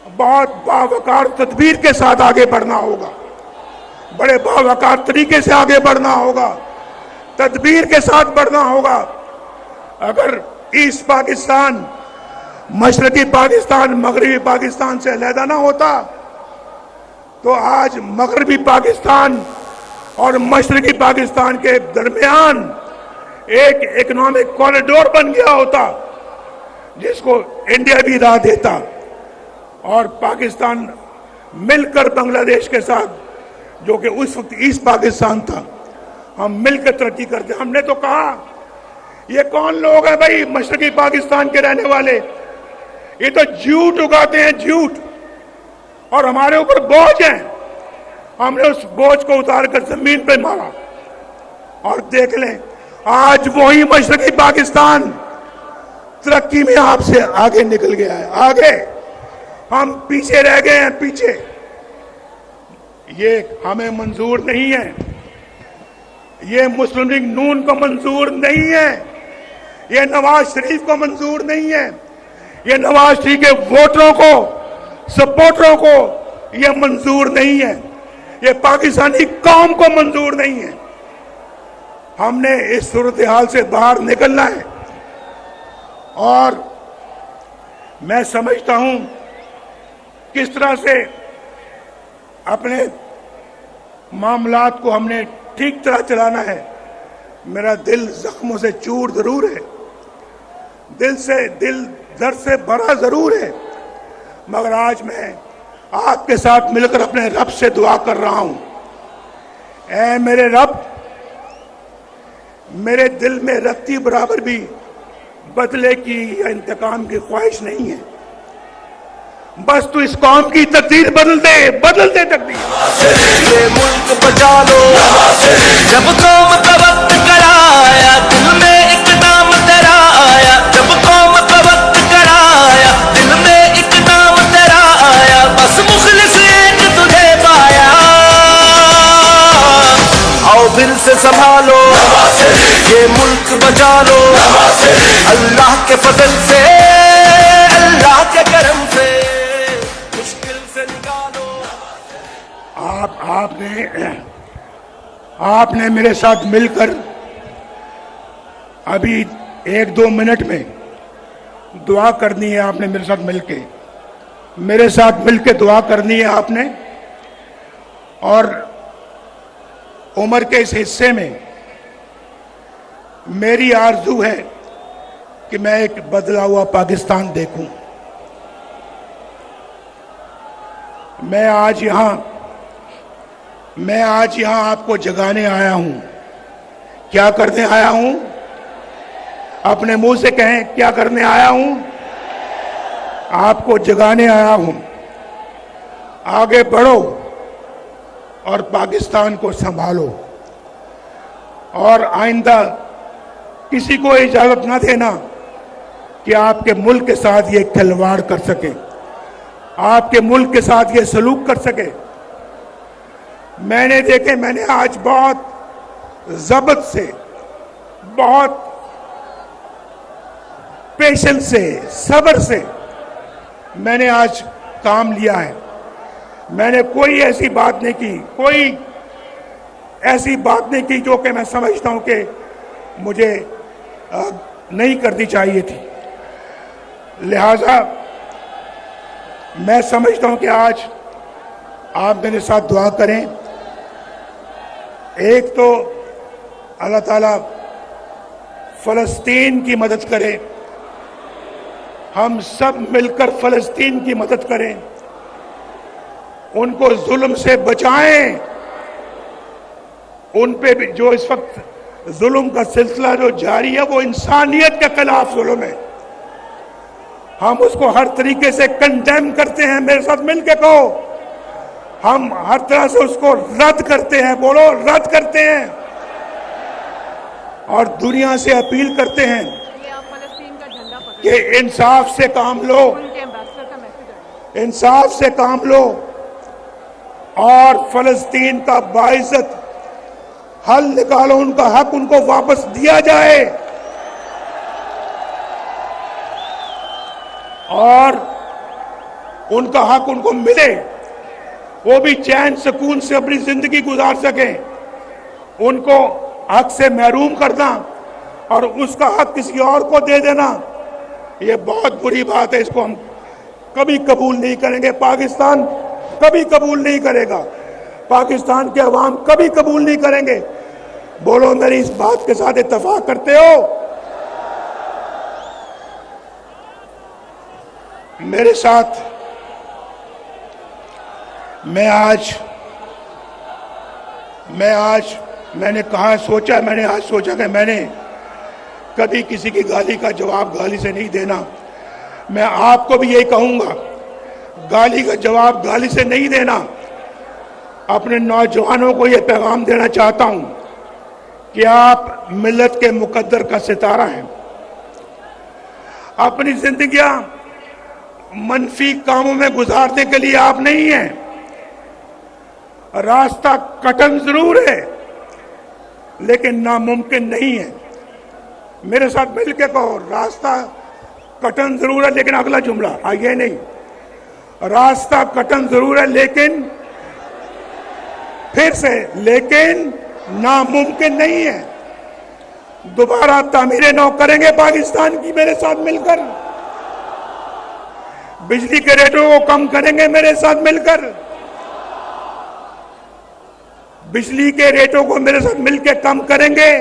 बहुत बावकार तदबीर के साथ आगे बढ़ना होगा। बड़े बावकार तरीके से आगे बढ़ना होगा, तदबीर के साथ बढ़ना होगा। अगर ईस्ट पाकिस्तान मशरकी पाकिस्तान मगरबी पाकिस्तान से अलहदा ना होता तो आज मगरबी पाकिस्तान और मशरकी पाकिस्तान के दरमियान एक इकोनॉमिक कॉरिडोर बन गया होता जिसको इंडिया भी राह देता और पाकिस्तान मिलकर बांग्लादेश के साथ जो कि उस वक्त ईस्ट पाकिस्तान था हम मिलकर तरक्की करते। हमने तो कहा ये कौन लोग हैं भाई मशरकी पाकिस्तान के रहने वाले, ये तो झूठ उगाते हैं झूठ और हमारे ऊपर बोझ है। हमने उस बोझ को उतार कर जमीन पे मारा और देख लें आज वही मशरकी पाकिस्तान तरक्की में आपसे आगे निकल गया है। आगे हम पीछे रह गए हैं पीछे। ये हमें मंजूर नहीं है, ये मुस्लिम लीग नून को मंजूर नहीं है, ये नवाज शरीफ को मंजूर नहीं है, ये नवाज शरीफ के वोटरों को सपोर्टरों को ये मंजूर नहीं है, ये पाकिस्तानी कौम को मंजूर नहीं है। हमने इस सूरत हाल से बाहर निकलना है और मैं समझता हूं किस तरह से अपने मामलात को हमने ठीक तरह चलाना है। मेरा दिल जख्मों से चूर जरूर है, दिल दर्द से भरा जरूर है, मगर आज मैं आपके साथ मिलकर अपने रब से दुआ कर रहा हूं। ऐ मेरे रब, मेरे दिल में रत्ती बराबर भी बदले की या इंतकाम की ख्वाहिश नहीं है। बस तू इस कौम की तकदीर बदल दे तकदीर। ये मुल्क बचा लो, जब कौम का वक्त कराया दिल में एक नाम तेरा आया, जब कौम का वक्त कराया दिल में एक नाम तेरा आया, बस मुखलिस एक तुझे पाया। आओ दिल से संभालो, ये मुल्क बचा लो, अल्लाह के फजल से अल्लाह के करम से मुश्किल से निकालो। आपने मेरे साथ मिलकर अभी 1-2 मिनट में दुआ करनी है। आपने मेरे साथ मिलके दुआ करनी है आपने। और उम्र के इस हिस्से में मेरी आरजू है कि मैं एक बदला हुआ पाकिस्तान देखूं। मैं आज यहां आपको जगाने आया हूं। क्या करने आया हूं? अपने मुंह से कहें, क्या करने आया हूं? आपको जगाने आया हूं। आगे बढ़ो और पाकिस्तान को संभालो और आइंदा किसी को इजाजत ना देना कि आपके मुल्क के साथ ये खिलवाड़ कर सके, आपके मुल्क के साथ ये सलूक कर सके। मैंने आज बहुत ज़ब्त से, बहुत पेशेंस से, सब्र से मैंने आज काम लिया है। मैंने कोई ऐसी बात नहीं की जो कि मैं समझता हूं कि मुझे नहीं करनी चाहिए थी। लिहाजा मैं समझता हूं कि आज आप मेरे साथ दुआ करें। एक तो अल्लाह ताला फ़लस्तीन की मदद करे, हम सब मिलकर फ़लस्तीन की मदद करें, उनको जुल्म से बचाएं। उन पे भी जो इस वक्त जुल्म का सिलसिला जो जारी है वो इंसानियत के खिलाफ जुल्म है। हम उसको हर तरीके से कंडेम करते हैं। मेरे साथ मिलके कहो, हम हर तरह से उसको रद्द करते हैं। बोलो, रद्द करते हैं। और दुनिया से अपील करते हैं कि इंसाफ से काम लो, इंसाफ से काम लो और फ़लस्तीन का बाइज्जत हल निकालो। उनका हक उनको वापस दिया जाए और उनका हक उनको मिले, वो भी चैन सुकून से अपनी जिंदगी गुजार सकें। उनको हक से महरूम करना और उसका हक किसी और को दे देना, ये बहुत बुरी बात है, इसको हम कभी कबूल नहीं करेंगे। पाकिस्तान कभी कबूल नहीं करेगा, पाकिस्तान के अवाम कभी कबूल नहीं करेंगे। बोलो, मेरी इस बात के साथ इत्तेफाक करते हो? मेरे साथ मैंने आज सोचा कि मैंने कभी किसी की गाली का जवाब गाली से नहीं देना। मैं आपको भी यही कहूंगा, गाली का जवाब गाली से नहीं देना। अपने नौजवानों को यह पैगाम देना चाहता हूं कि आप मिल्लत के मुकद्दर का सितारा हैं। अपनी जिंदगियां मनफी कामों में गुजारने के लिए आप नहीं हैं। रास्ता कठिन जरूर है, लेकिन नामुमकिन नहीं है। मेरे साथ मिलकर कहो, रास्ता कठिन जरूर है, लेकिन अगला जुमला आइए नहीं, रास्ता कठिन जरूर है लेकिन, फिर से, लेकिन नामुमकिन नहीं है। दोबारा तामीर नौ करेंगे पाकिस्तान की मेरे साथ मिलकर। बिजली के रेटों को कम करेंगे मेरे साथ मिलकर। बिजली के रेटों को मेरे साथ मिलकर कम करेंगे।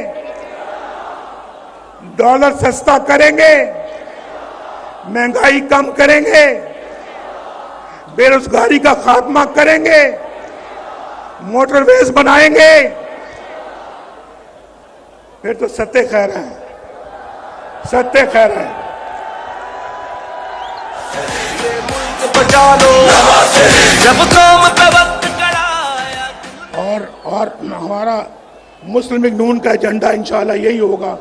डॉलर सस्ता करेंगे, महंगाई कम करेंगे, बेरोजगारी का खात्मा करेंगे, मोटरवेज बनाएंगे। फिर तो सत्य खैर है, सत्य खैर है। बचा लो जब कौम पे वक्त कराया। और हमारा मुस्लिम लीग नून का एजेंडा इंशाल्लाह यही होगा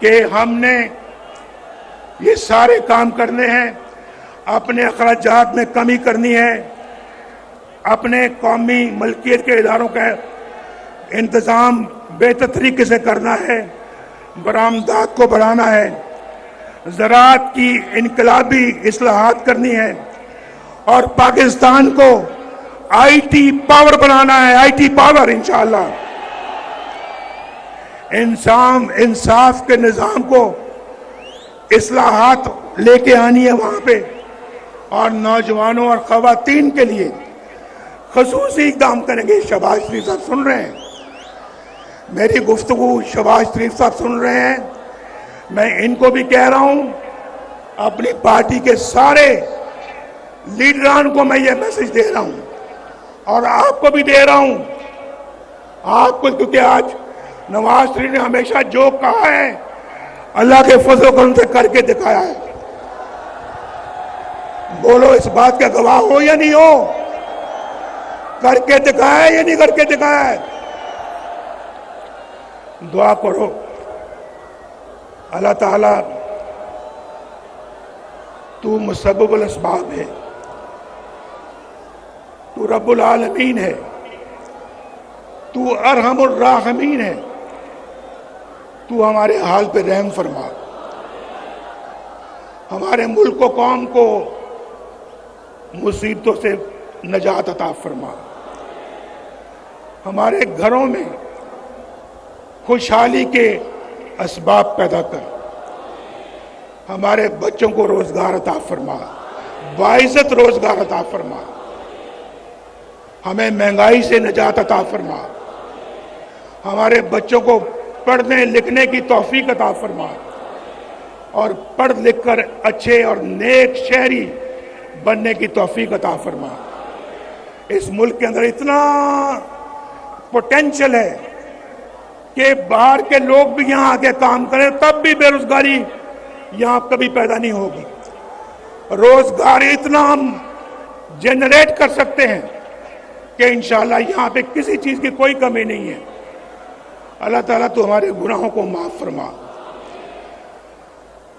कि हमने ये सारे काम करने हैं। अपने अखराजात में कमी करनी है, अपने कौमी मलकियत के इदारों का इंतज़ाम बेहतर तरीके से करना है, बरामदात को बढ़ाना है, ज़राअत की इनकलाबी इस्लाहात करनी है और पाकिस्तान को आईटी पावर बनाना है, आईटी पावर इंशाअल्लाह। इंसाफ के निज़ाम को इस्लाहात लेके आनी है वहां पे, और नौजवानों और ख़वातीन के लिए ख़ुसूसी इक़दाम करेंगे। शहबाज शरीफ साहब सुन रहे हैं मेरी गुफ्तगू, शहबाज शरीफ साहब सुन रहे हैं। मैं इनको भी कह रहा हूं, अपनी पार्टी के सारे लीडरान को मैं ये मैसेज दे रहा हूं और आपको भी दे रहा हूं, आपको, क्योंकि आज नवाज शरीफ ने हमेशा जो कहा है अल्लाह के फजल करम से करके दिखाया है। बोलो, इस बात का गवाह हो या नहीं हो? करके दिखाया है या नहीं करके दिखाया है? दुआ करो अल्लाह ताला, तू मुसब्बिबुल अस्बाब है, तू रब्बुल आलमीन है, तू अरहमुर राहिमीन है। तू हमारे हाल पे रहम फरमा, हमारे मुल्क को, कौम को मुसीबतों से नजात अता फरमा, हमारे घरों में खुशहाली के असबाब पैदा कर, हमारे बच्चों को रोजगार अता फरमा, बाइज्जत रोजगार अता फरमा, हमें महंगाई से निजात अता फरमा, हमारे बच्चों को पढ़ने लिखने की तौफीक अता फरमा और पढ़ लिख कर अच्छे और नेक शहरी बनने की तौफीक अता फरमा। इस मुल्क के अंदर इतना पोटेंशियल है कि बाहर के लोग भी यहाँ आके काम करें, तब भी बेरोजगारी यहाँ कभी पैदा नहीं होगी। रोजगार इतना हम जनरेट कर सकते हैं कि इंशाअल्लाह यहाँ पे किसी चीज की कोई कमी नहीं है। अल्लाह ताला तो हमारे गुनाहों को माफ फरमा,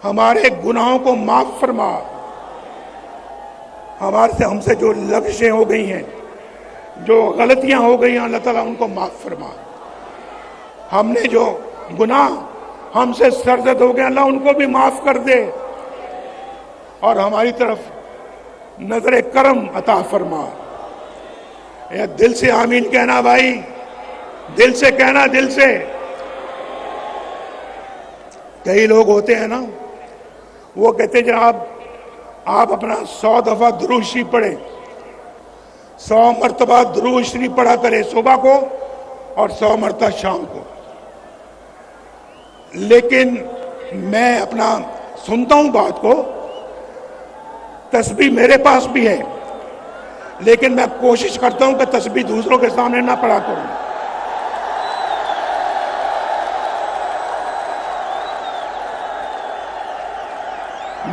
हमारे गुनाहों को माफ फरमा, हमसे जो लग़ज़ें हो गई हैं, जो गलतियां हो गई हैं, अल्लाह ताला उनको माफ फरमा। हमने जो गुनाह हमसे सरजद हो गए, अल्लाह उनको भी माफ कर दे और हमारी तरफ नजर करम अता फरमा। या दिल से आमीन कहना भाई, दिल से कहना, दिल से। कई लोग होते हैं ना, वो कहते हैं जनाब आप अपना 100 दफा दुरूद शरीफ पढ़ें, 100 मरतबा दुरूद शरीफ पढ़ा करें सुबह को और 100 मरतबा शाम को। लेकिन मैं अपना सुनता हूं बात को, तस्बीह मेरे पास भी है, लेकिन मैं कोशिश करता हूं कि तस्बीह दूसरों के सामने ना पढ़ा करूं।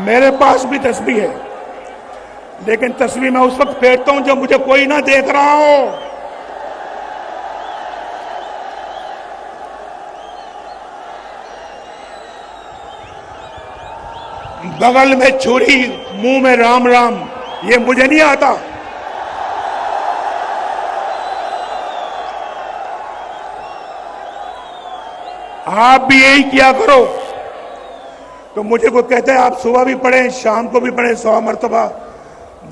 मेरे पास भी तस्बीह है, लेकिन तस्बीह मैं उस वक्त फेरता हूं जब मुझे कोई ना देख रहा हो। बगल में छुरी, मुंह में राम राम, ये मुझे नहीं आता। आप भी यही किया करो। तो मुझे को कहते हैं आप सुबह भी पढ़ें, शाम को भी पढ़ें 100 मरतबा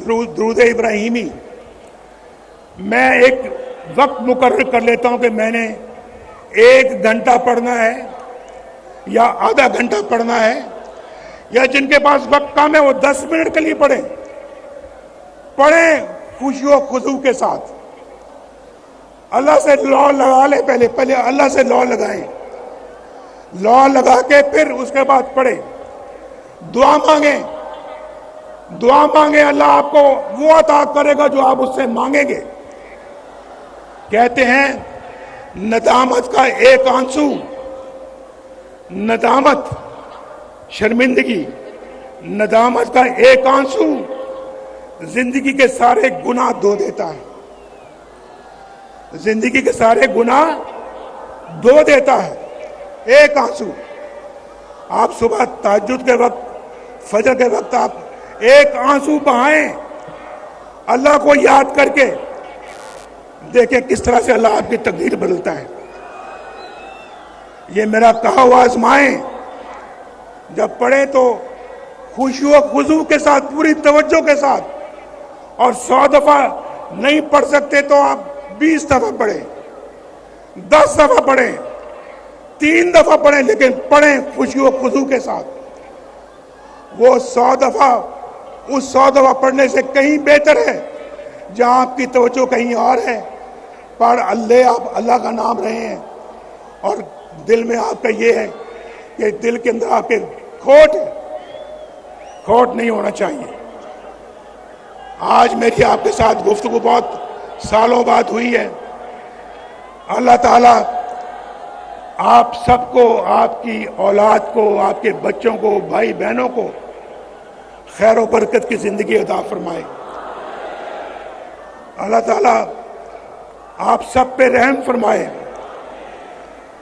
दुरूद इब्राहिमी। मैं एक वक्त मुकर्रर कर लेता हूं कि मैंने 1 घंटा पढ़ना है या आधा घंटा पढ़ना है, या जिनके पास वक्त कम है वो 10 मिनट के लिए पढ़ें खुशी और खुशू के साथ। अल्लाह से लौ लगा ले, पहले अल्लाह से लौ लगाएं, लौ लगा के फिर उसके बाद पढ़े, दुआ मांगे, अल्लाह आपको वो अता करेगा जो आप उससे मांगेंगे। कहते हैं नदामत का एक आंसू, नदामत शर्मिंदगी, नदामत का एक आंसू जिंदगी के सारे गुनाह धो देता है, जिंदगी के सारे गुनाह धो देता है एक आंसू। आप सुबह तहज्जुद के वक्त, फजर के वक्त आप एक आंसू बहाएं अल्लाह को याद करके, देखें किस तरह से अल्लाह आपकी तकदीर बदलता है। ये मेरा कहा हुआ आजमाएं, जब पढ़े तो खुशी व खुशू के साथ, पूरी तवज्जो के साथ, और 100 दफा नहीं पढ़ सकते तो आप 20 दफा पढ़ें, 10 दफा पढ़ें, 3 दफा पढ़ें, लेकिन पढ़ें खुशी व खुशू के साथ। वो 100 दफा, उस 100 दफा पढ़ने से कहीं बेहतर है जहां आपकी तवज्जो कहीं और है, पर आप अल्लाह का नाम रहे हैं और दिल में आपका ये है कि दिल के अंदर आपके खोट नहीं होना चाहिए। आज मेरी आपके साथ गुफ्तगू बहुत सालों बाद हुई है। अल्लाह ताला आप सबको, आपकी औलाद को, आपके बच्चों को, भाई बहनों को खैर और बरकत की जिंदगी अता फरमाए। अल्लाह ताला आप सब पे रहम फरमाए।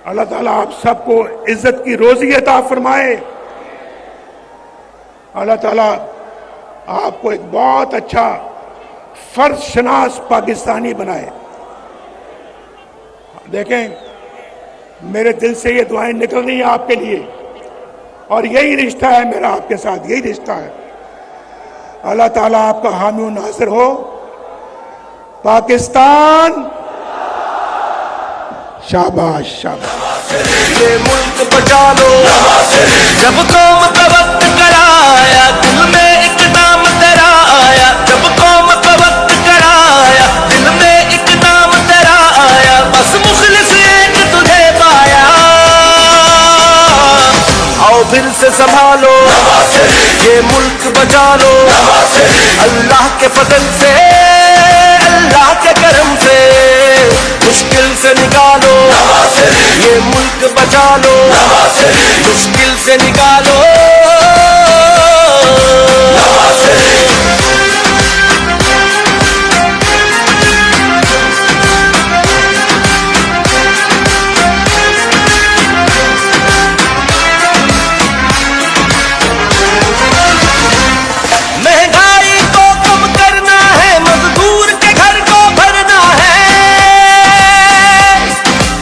अल्लाह ताला आप सबको इज्जत की रोजी अता फरमाए। अल्लाह ताला आपको एक बहुत अच्छा फर्ज शनास पाकिस्तानी बनाए। देखें, मेरे दिल से ये दुआएं निकल रही हैं आपके लिए, और यही रिश्ता है मेरा आपके साथ, यही रिश्ता है। अल्लाह ताला आपका हामी और नासिर हो। पाकिस्तान शाबाश शाबाश। ये मुल्क बचा लो, जब कौम का वक्त कराया, दिल में एक नाम तेरा आया। जब कौम का वक्त कराया, दिल में एक नाम तेरा आया। बस मुखलिस एक तुझे पाया। आओ फिर से संभालो, ये मुल्क बचा लो। अल्लाह के फजल से, अल्लाह के करम से मुश्किल से निकालो, ये मुल्क बचा लो, मुश्किल से निकालो। महंगाई को कम करना है, मजदूर के घर को भरना है।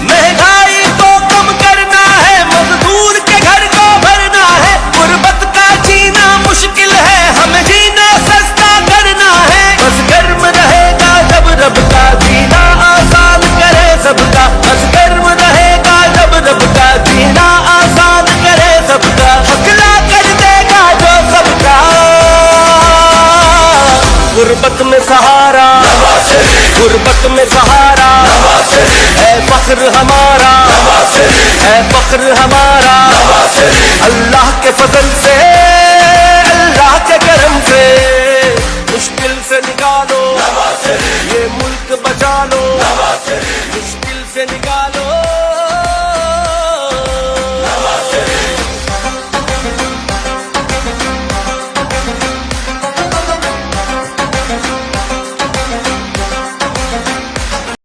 महंगाई को कम करना है, मजदूर के घर को भरना है। गुर्बत गुर्बत में सहारा, है फख्र हमारा, है फख्र हमारा। अल्लाह के फजल से